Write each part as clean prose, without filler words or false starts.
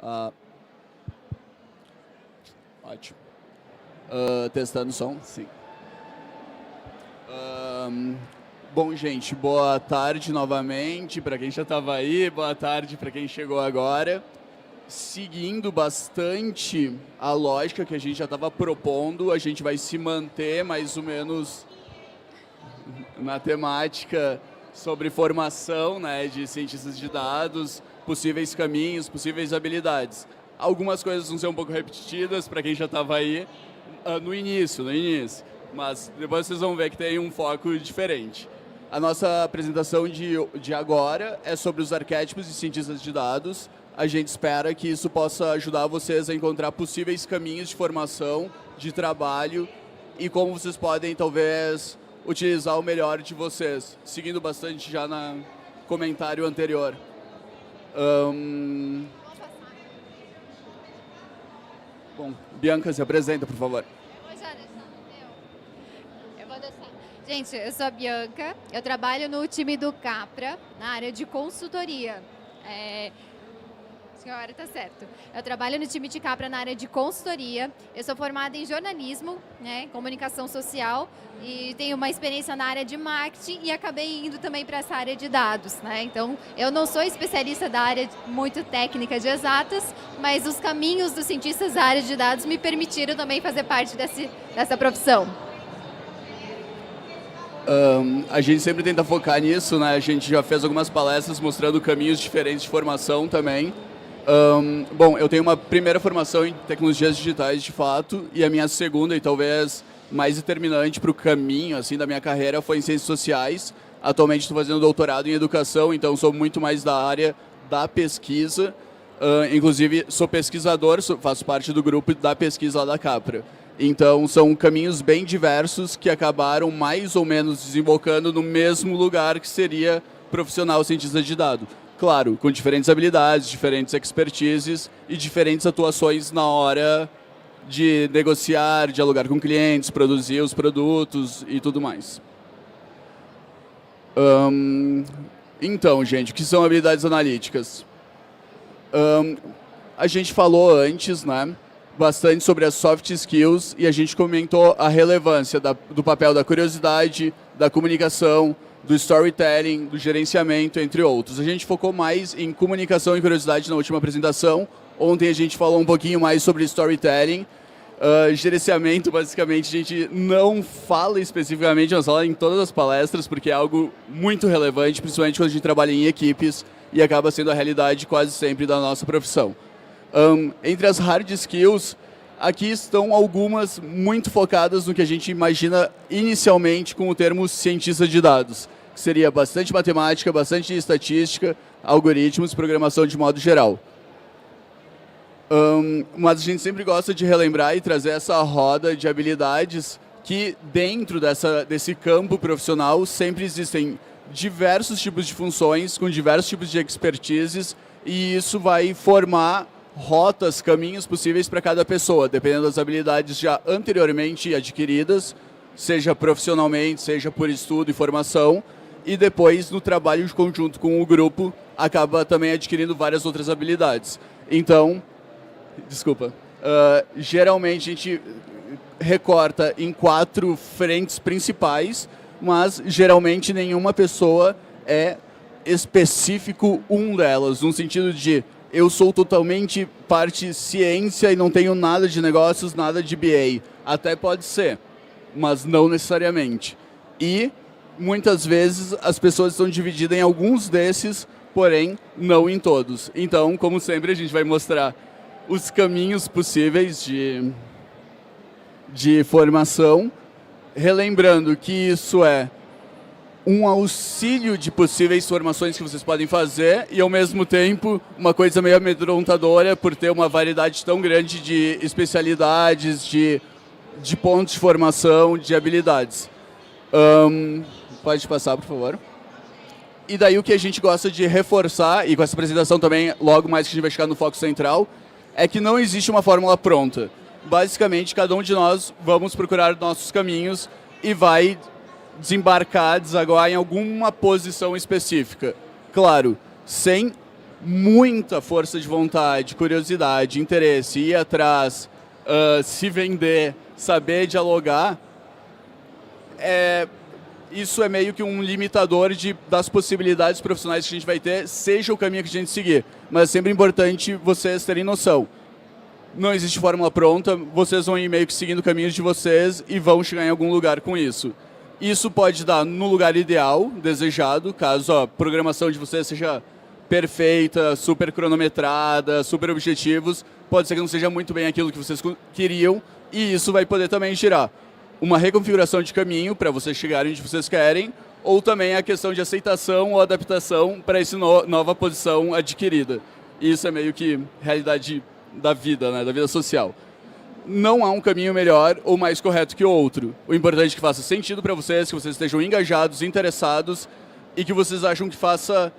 Ah, ótimo. Testando o som, sim. Bom, gente, boa tarde novamente para quem já estava aí, boa tarde para quem chegou agora. Seguindo bastante a lógica que a gente já estava propondo, a gente vai se manter mais ou menos na temática sobre formação, né, de cientistas de dados, possíveis caminhos, possíveis habilidades. Algumas coisas vão ser um pouco repetidas para quem já estava aí no início, mas depois vocês vão ver que tem um foco diferente. A nossa apresentação de agora é sobre os arquétipos de cientistas de dados. A gente espera que isso possa ajudar vocês a encontrar possíveis caminhos de formação, de trabalho e como vocês podem, talvez, utilizar o melhor de vocês, seguindo bastante já no comentário anterior. Bom, Bianca, se apresenta, por favor. Gente, eu sou a Bianca, eu trabalho no time do Capra, na área de consultoria. Senhora, tá certo. Eu trabalho no time de Capra na área de consultoria. Eu sou formada em jornalismo, né, comunicação social, e tenho uma experiência na área de marketing e acabei indo também para essa área de dados, né? Então, eu não sou especialista da área muito técnica de exatas, mas os caminhos dos cientistas da área de dados me permitiram também fazer parte dessa profissão. A gente sempre tenta focar nisso, né? A gente já fez algumas palestras mostrando caminhos diferentes de formação também. Bom, eu tenho uma primeira formação em tecnologias digitais, de fato, e a minha segunda e talvez mais determinante para o caminho assim, da minha carreira foi em ciências sociais. Atualmente estou fazendo doutorado em educação, então sou muito mais da área da pesquisa. Inclusive, sou pesquisador, faço parte do grupo da pesquisa lá da Capra. Então, são caminhos bem diversos que acabaram mais ou menos desembocando no mesmo lugar que seria profissional cientista de dados. Claro, com diferentes habilidades, diferentes expertises e diferentes atuações na hora de negociar, dialogar com clientes, produzir os produtos e tudo mais. Então, gente, o que são habilidades analíticas? A gente falou antes, né, bastante sobre as soft skills e a gente comentou a relevância do papel da curiosidade, da comunicação, do storytelling, do gerenciamento, entre outros. A gente focou mais em comunicação e curiosidade na última apresentação. Ontem a gente falou um pouquinho mais sobre storytelling. Gerenciamento, basicamente, a gente não fala especificamente, nós falamos em todas as palestras, porque é algo muito relevante, principalmente quando a gente trabalha em equipes e acaba sendo a realidade quase sempre da nossa profissão. Entre as hard skills, aqui estão algumas muito focadas no que a gente imagina inicialmente com o termo cientista de dados, que seria bastante matemática, bastante estatística, algoritmos, programação de modo geral. Mas a gente sempre gosta de relembrar e trazer essa roda de habilidades que dentro desse campo profissional sempre existem diversos tipos de funções, com diversos tipos de expertises, e isso vai formar rotas, caminhos possíveis para cada pessoa, dependendo das habilidades já anteriormente adquiridas, seja profissionalmente, seja por estudo e formação, e depois no trabalho de conjunto com o grupo, acaba também adquirindo várias outras habilidades. Então, geralmente a gente recorta em 4 frentes principais, mas geralmente nenhuma pessoa é específico um delas, no sentido de eu sou totalmente parte ciência e não tenho nada de negócios, nada de BA. Até pode ser, mas não necessariamente. E, muitas vezes, as pessoas estão divididas em alguns desses, porém, não em todos. Então, como sempre, a gente vai mostrar os caminhos possíveis de formação, relembrando que isso é um auxílio de possíveis formações que vocês podem fazer e, ao mesmo tempo, uma coisa meio amedrontadora por ter uma variedade tão grande de especialidades, de pontos de formação, de habilidades. Pode passar, por favor. E daí o que a gente gosta de reforçar, e com essa apresentação também, logo mais que a gente vai chegar no foco central, é que não existe uma fórmula pronta. Basicamente, cada um de nós vamos procurar nossos caminhos e vai desembarcar, desaguar em alguma posição específica. Claro, sem muita força de vontade, curiosidade, interesse, ir atrás, se vender, saber dialogar, isso é meio que um limitador das possibilidades profissionais que a gente vai ter, seja o caminho que a gente seguir. Mas é sempre importante vocês terem noção. Não existe fórmula pronta, vocês vão ir meio que seguindo caminhos de vocês e vão chegar em algum lugar com isso. Isso pode dar no lugar ideal, desejado, caso a programação de vocês seja perfeita, super cronometrada, super objetivos, pode ser que não seja muito bem aquilo que vocês queriam, e isso vai poder também gerar uma reconfiguração de caminho para vocês chegarem onde vocês querem, ou também a questão de aceitação ou adaptação para essa nova posição adquirida. Isso é meio que realidade da vida, né, da vida social. Não há um caminho melhor ou mais correto que o outro. O importante é que faça sentido para vocês, que vocês estejam engajados, interessados e que vocês acham que faça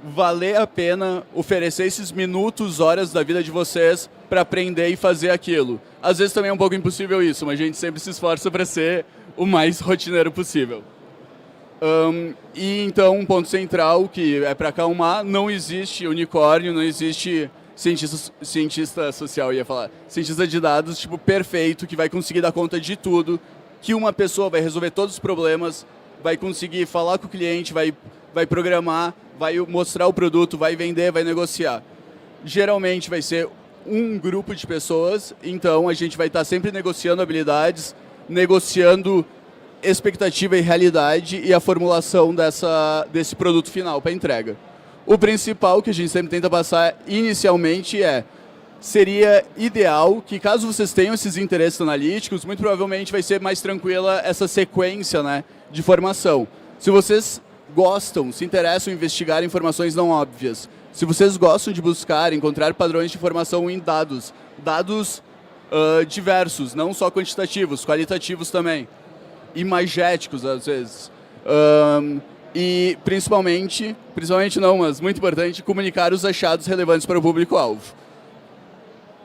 valer a pena oferecer esses minutos, horas da vida de vocês para aprender e fazer aquilo. Às vezes também é um pouco impossível isso, mas a gente sempre se esforça para ser o mais rotineiro possível. E então, um ponto central que é para acalmar, não existe unicórnio, não existe cientista social, cientista de dados, tipo, perfeito, que vai conseguir dar conta de tudo, que uma pessoa vai resolver todos os problemas, vai conseguir falar com o cliente, vai programar, vai mostrar o produto, vai vender, vai negociar. Geralmente vai ser um grupo de pessoas, então a gente vai estar sempre negociando habilidades, negociando expectativa e realidade e a formulação desse produto final para entrega. O principal que a gente sempre tenta passar inicialmente seria ideal que, caso vocês tenham esses interesses analíticos, muito provavelmente vai ser mais tranquila essa sequência, né, de formação. Se vocês gostam, se interessam em investigar informações não óbvias, se vocês gostam de buscar, encontrar padrões de informação em dados diversos, não só quantitativos, qualitativos também, imagéticos às vezes, e principalmente não, mas muito importante, comunicar os achados relevantes para o público-alvo.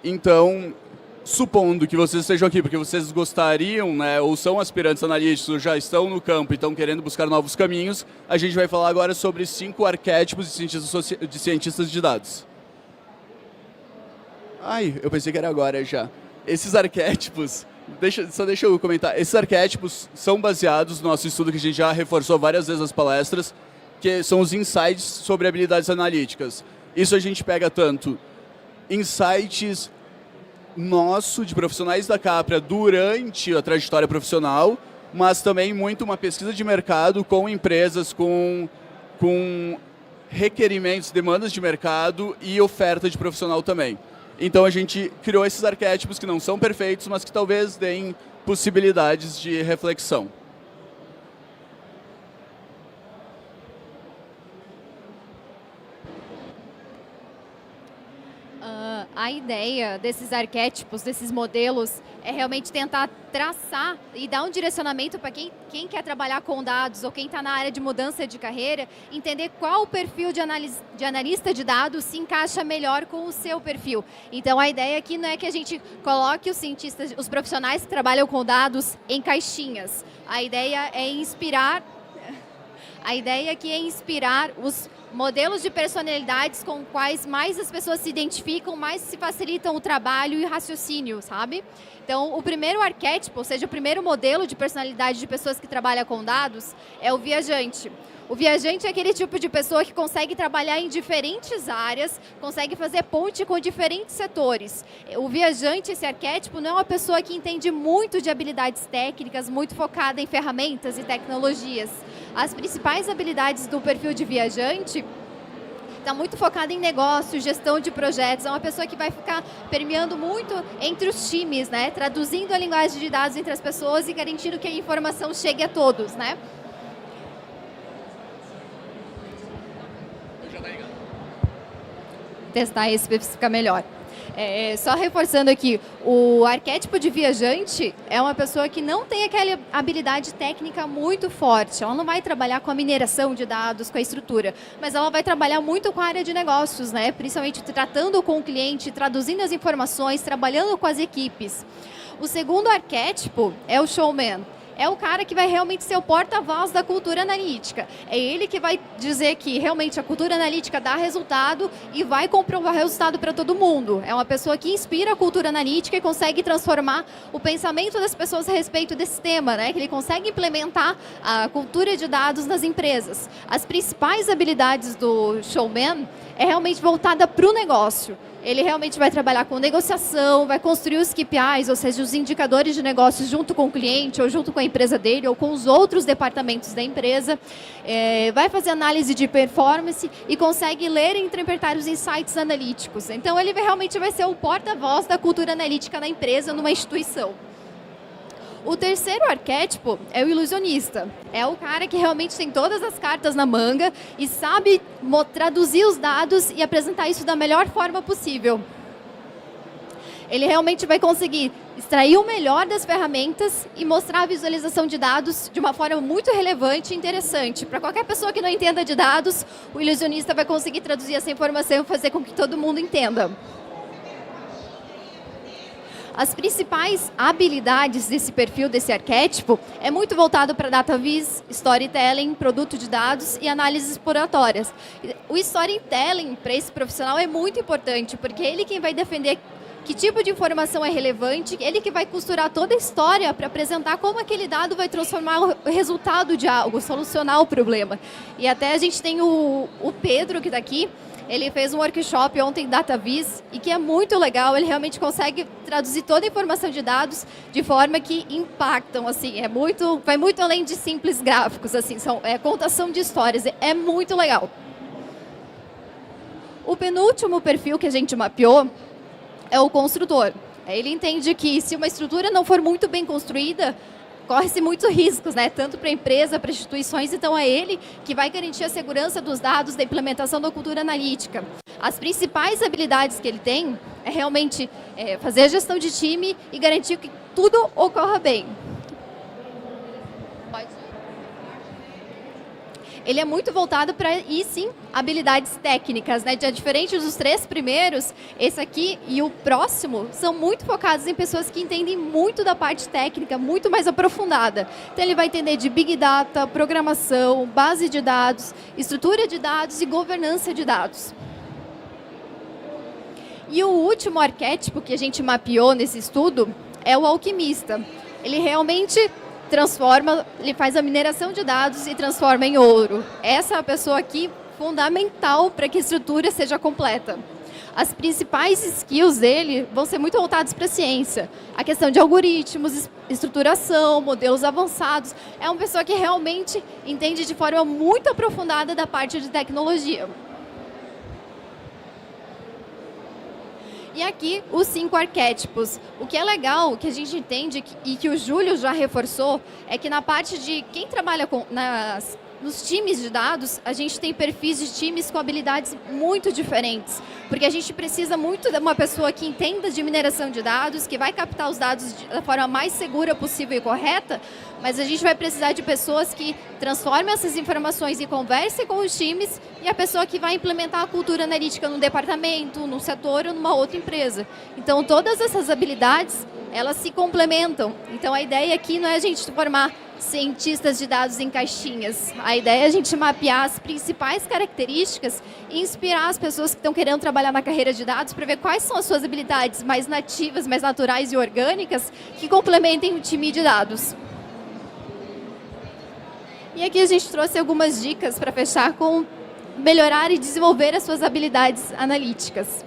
Então, supondo que vocês estejam aqui porque vocês gostariam, né, ou são aspirantes analíticos, ou já estão no campo e estão querendo buscar novos caminhos, a gente vai falar agora sobre 5 arquétipos de cientistas de dados. Ai, eu pensei que era agora já. Esses arquétipos, só deixa eu comentar, esses arquétipos são baseados no nosso estudo que a gente já reforçou várias vezes nas palestras, que são os insights sobre habilidades analíticas. Isso a gente pega tanto insights nosso, de profissionais da Capra, durante a trajetória profissional, mas também muito uma pesquisa de mercado com empresas, com requerimentos, demandas de mercado e oferta de profissional também. Então a gente criou esses arquétipos que não são perfeitos, mas que talvez deem possibilidades de reflexão. A ideia desses arquétipos, desses modelos, é realmente tentar traçar e dar um direcionamento para quem quer trabalhar com dados ou quem está na área de mudança de carreira, entender qual perfil de analista de dados se encaixa melhor com o seu perfil. Então a ideia aqui não é que a gente coloque os cientistas, os profissionais que trabalham com dados em caixinhas. A ideia é inspirar os modelos de personalidades com quais mais as pessoas se identificam, mais se facilitam o trabalho e o raciocínio, sabe? Então, o primeiro arquétipo, ou seja, o primeiro modelo de personalidade de pessoas que trabalham com dados é o viajante. O viajante é aquele tipo de pessoa que consegue trabalhar em diferentes áreas, consegue fazer ponte com diferentes setores. O viajante, esse arquétipo, não é uma pessoa que entende muito de habilidades técnicas, muito focada em ferramentas e tecnologias. As principais habilidades do perfil de viajante está muito focada em negócio, gestão de projetos. É uma pessoa que vai ficar permeando muito entre os times, né? Traduzindo a linguagem de dados entre as pessoas e garantindo que a informação chegue a todos, né? Testar esse para ficar melhor. Só reforçando aqui, o arquétipo de viajante é uma pessoa que não tem aquela habilidade técnica muito forte. Ela não vai trabalhar com a mineração de dados, com a estrutura, mas ela vai trabalhar muito com a área de negócios, né? Principalmente tratando com o cliente, traduzindo as informações, trabalhando com as equipes. O segundo arquétipo é o showman. é o cara que vai realmente ser o porta-voz da cultura analítica. É ele que vai dizer que realmente a cultura analítica dá resultado e vai comprovar resultado para todo mundo. É uma pessoa que inspira a cultura analítica e consegue transformar o pensamento das pessoas a respeito desse tema, né? Que ele consegue implementar a cultura de dados nas empresas. As principais habilidades do showman é realmente voltada para o negócio. Ele realmente vai trabalhar com negociação, vai construir os KPIs, ou seja, os indicadores de negócios junto com o cliente, ou junto com a empresa dele, ou com os outros departamentos da empresa. Vai fazer análise de performance e consegue ler e interpretar os insights analíticos. Então, ele realmente vai ser o porta-voz da cultura analítica na empresa, numa instituição. O terceiro arquétipo é o ilusionista. É o cara que realmente tem todas as cartas na manga e sabe traduzir os dados e apresentar isso da melhor forma possível. Ele realmente vai conseguir extrair o melhor das ferramentas e mostrar a visualização de dados de uma forma muito relevante e interessante. Para qualquer pessoa que não entenda de dados, o ilusionista vai conseguir traduzir essa informação e fazer com que todo mundo entenda. As principais habilidades desse perfil, desse arquétipo, é muito voltado para data viz, storytelling, produto de dados e análises exploratórias. O storytelling para esse profissional é muito importante, porque é ele quem vai defender que tipo de informação é relevante, ele que vai costurar toda a história para apresentar como aquele dado vai transformar o resultado de algo, solucionar o problema. E até a gente tem o Pedro, que está aqui. Ele fez um workshop ontem em DataViz e que é muito legal, ele realmente consegue traduzir toda a informação de dados de forma que impactam, assim, vai muito além de simples gráficos, assim, contação de histórias, é muito legal. O penúltimo perfil que a gente mapeou é o construtor. Ele entende que se uma estrutura não for muito bem construída, corre-se muitos riscos, né? Tanto para a empresa, para instituições, então é ele que vai garantir a segurança dos dados da implementação da cultura analítica. As principais habilidades que ele tem é realmente fazer a gestão de time e garantir que tudo ocorra bem. Ele é muito voltado para, e sim, habilidades técnicas, né? Diferente dos três primeiros, esse aqui e o próximo são muito focados em pessoas que entendem muito da parte técnica, muito mais aprofundada. Então, ele vai entender de Big Data, programação, base de dados, estrutura de dados e governança de dados. E o último arquétipo que a gente mapeou nesse estudo é o alquimista. Ele realmente ele faz a mineração de dados e transforma em ouro. Essa é a pessoa aqui fundamental para que a estrutura seja completa. As principais skills dele vão ser muito voltadas para a ciência. A questão de algoritmos, estruturação, modelos avançados. É uma pessoa que realmente entende de forma muito aprofundada da parte de tecnologia. E aqui, os 5 arquétipos. O que é legal, que a gente entende e que o Júlio já reforçou, é que na parte de quem trabalha nos times de dados, a gente tem perfis de times com habilidades muito diferentes. Porque a gente precisa muito de uma pessoa que entenda de mineração de dados, que vai captar os dados da forma mais segura possível e correta, mas a gente vai precisar de pessoas que transformem essas informações e conversem com os times, e a pessoa que vai implementar a cultura analítica num departamento, num setor ou numa outra empresa. Então, todas essas habilidades, elas se complementam. Então, a ideia aqui não é a gente formar cientistas de dados em caixinhas. A ideia é a gente mapear as principais características e inspirar as pessoas que estão querendo trabalhar na carreira de dados para ver quais são as suas habilidades mais nativas, mais naturais e orgânicas que complementem o time de dados. E aqui a gente trouxe algumas dicas para fechar com melhorar e desenvolver as suas habilidades analíticas.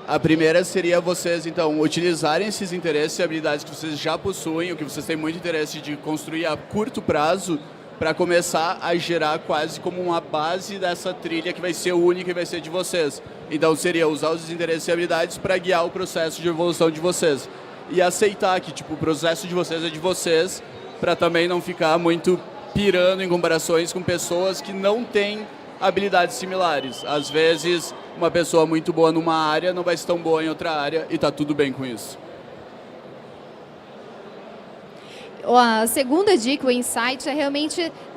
A primeira seria vocês, então, utilizarem esses interesses e habilidades que vocês já possuem, o que vocês têm muito interesse de construir a curto prazo, para começar a gerar quase como uma base dessa trilha que vai ser única e vai ser de vocês. Então, seria usar os interesses e habilidades para guiar o processo de evolução de vocês. E aceitar que, tipo, o processo de vocês é de vocês, para também não ficar muito pirando em comparações com pessoas que não têm habilidades similares. Às vezes, uma pessoa muito boa numa área não vai ser tão boa em outra área e está tudo bem com isso. A segunda dica, o insight, é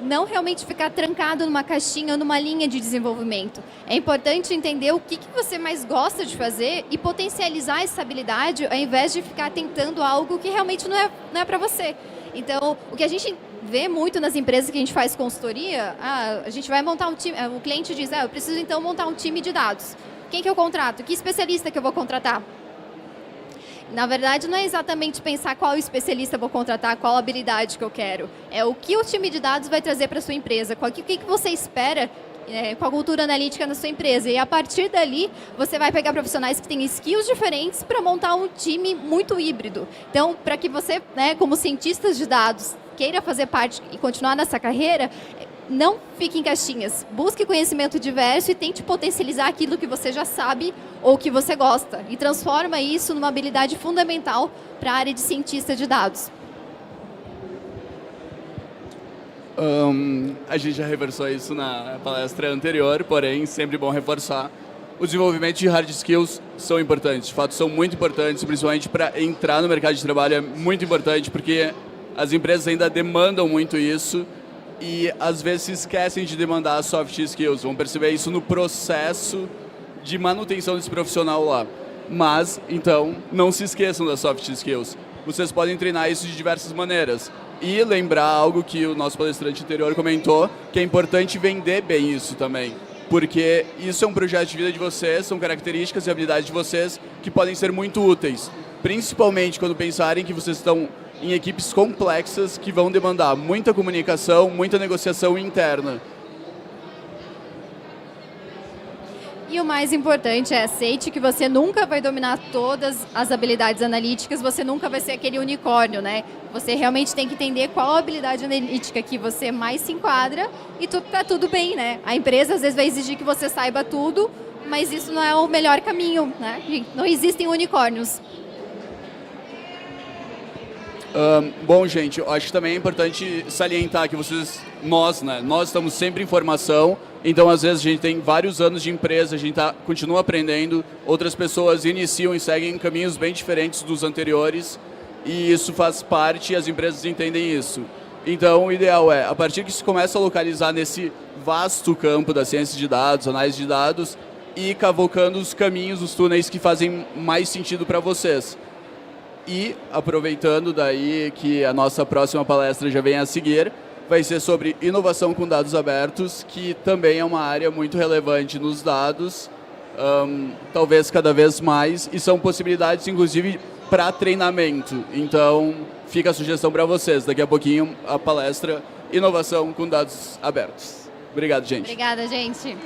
não realmente ficar trancado numa caixinha ou numa linha de desenvolvimento. É importante entender o que você mais gosta de fazer e potencializar essa habilidade ao invés de ficar tentando algo que realmente não é para você. Então, o que a gente vê muito nas empresas que a gente faz consultoria, a gente vai montar um time, o cliente diz, eu preciso então montar um time de dados. Quem que eu contrato? Que especialista que eu vou contratar? Na verdade, não é exatamente pensar qual especialista eu vou contratar, qual habilidade que eu quero. É o que o time de dados vai trazer para a sua empresa, o que você espera com a cultura analítica na sua empresa. E a partir dali, você vai pegar profissionais que têm skills diferentes para montar um time muito híbrido. Então, para que você, como cientistas de dados, queira fazer parte e continuar nessa carreira, não fique em caixinhas. Busque conhecimento diverso e tente potencializar aquilo que você já sabe ou que você gosta. E transforma isso numa habilidade fundamental para a área de cientista de dados. A gente já reversou isso na palestra anterior, porém, sempre bom reforçar. O desenvolvimento de hard skills são importantes, de fato são muito importantes, principalmente para entrar no mercado de trabalho é muito importante, porque as empresas ainda demandam muito isso e às vezes se esquecem de demandar soft skills. Vão perceber isso no processo de manutenção desse profissional lá. Mas, então, não se esqueçam das soft skills. Vocês podem treinar isso de diversas maneiras. E lembrar algo que o nosso palestrante anterior comentou, que é importante vender bem isso também. Porque isso é um projeto de vida de vocês, são características e habilidades de vocês que podem ser muito úteis. Principalmente quando pensarem que vocês estão em equipes complexas que vão demandar muita comunicação, muita negociação interna. E o mais importante é aceite que você nunca vai dominar todas as habilidades analíticas, você nunca vai ser aquele unicórnio, né? Você realmente tem que entender qual habilidade analítica que você mais se enquadra e tá tudo bem, né? A empresa às vezes vai exigir que você saiba tudo, mas isso não é o melhor caminho, né? Não existem unicórnios. Bom, gente, eu acho que também é importante salientar que nós estamos sempre em formação, então às vezes a gente tem vários anos de empresa, a gente continua aprendendo, outras pessoas iniciam e seguem caminhos bem diferentes dos anteriores, e isso faz parte e as empresas entendem isso. Então o ideal é, a partir que se começa a localizar nesse vasto campo da ciência de dados, análise de dados, e cavocando os caminhos, os túneis que fazem mais sentido para vocês. E, aproveitando daí que a nossa próxima palestra já vem a seguir, vai ser sobre inovação com dados abertos, que também é uma área muito relevante nos dados, talvez cada vez mais, e são possibilidades, inclusive, para treinamento. Então, fica a sugestão para vocês. Daqui a pouquinho, a palestra Inovação com Dados Abertos. Obrigado, gente. Obrigada, gente.